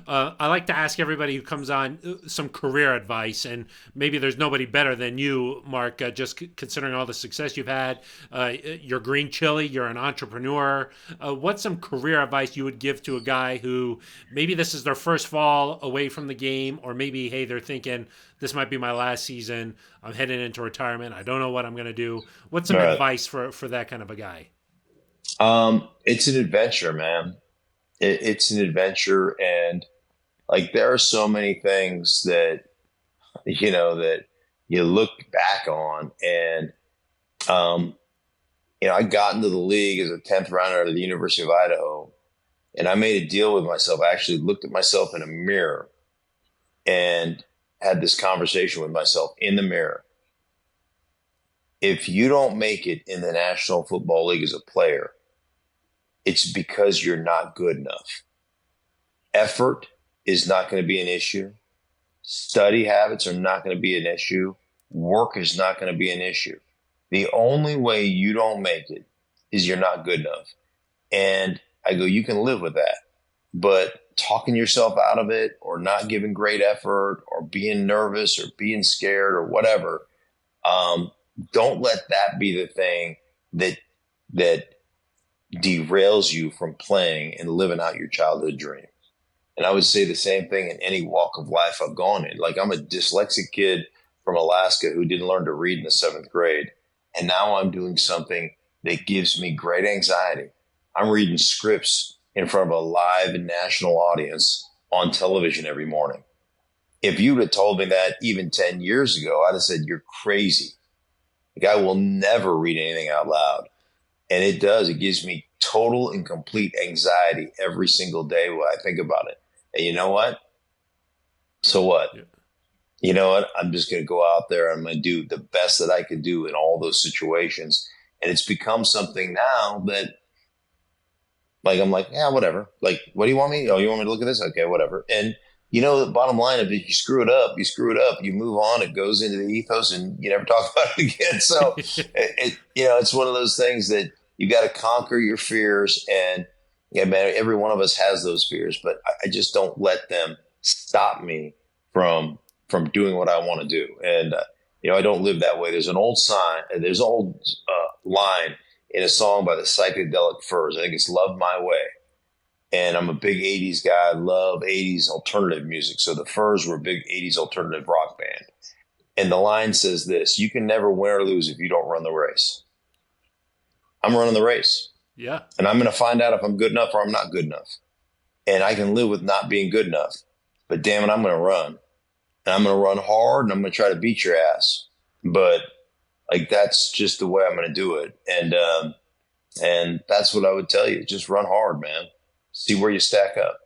I like to ask everybody who comes on some career advice, and maybe there's nobody better than you, Mark. Just considering all the success you've had, you're green chili, you're an entrepreneur. What's some career advice you would give to a guy who maybe this is their first fall away from the game, or maybe hey, they're thinking this might be my last season. I'm heading into retirement. I don't know what I'm going to do. What's some Right. advice for that kind of a guy? It's an adventure, man. It's an adventure, and like there are so many things that that you look back on, and um, I got into the league as a 10th rounder out of the University of Idaho, and I made a deal with myself. I actually looked at myself in a mirror and had this conversation with myself in the mirror. If you don't make it in the National Football League as a player, it's because you're not good enough. Effort is not going to be an issue. Study habits are not going to be an issue. Work is not going to be an issue. The only way you don't make it is you're not good enough. And I go, you can live with that. But talking yourself out of it, or not giving great effort, or being nervous, or being scared, or whatever, um, don't let that be the thing that that derails you from playing and living out your childhood dream. And I would say the same thing in any walk of life I've gone in. Like, I'm a dyslexic kid from Alaska who didn't learn to read in the seventh grade. And now I'm doing something that gives me great anxiety. I'm reading scripts in front of a live national audience on television every morning. If you would have told me that even 10 years ago, I'd have said, you're crazy. Like, I will never read anything out loud. And it does. It gives me total and complete anxiety every single day when I think about it. And you know what? So what? Yeah. You know what? I'm just going to go out there and I'm going to do the best that I can do in all those situations. And it's become something now that, like, I'm like, yeah, whatever. Like, what do you want me? Oh, you want me to look at this? Okay, whatever. And the bottom line of it, if you screw it up, you screw it up. You move on. It goes into the ethos, and you never talk about it again. So, it's one of those things that you got to conquer your fears. And yeah, man, every one of us has those fears, but I just don't let them stop me from doing what I want to do. And I don't live that way. There's an old line in a song by the Psychedelic Furs. I think it's "Love My Way." And I'm a big 80s guy. I love 80s alternative music. So the Furs were a big 80s alternative rock band. And the line says this: you can never win or lose if you don't run the race. I'm running the race. Yeah. And I'm going to find out if I'm good enough or I'm not good enough. And I can live with not being good enough. But damn it, I'm going to run. And I'm going to run hard, and I'm going to try to beat your ass. But like, that's just the way I'm going to do it. And that's what I would tell you. Just run hard, man. See where you stack up.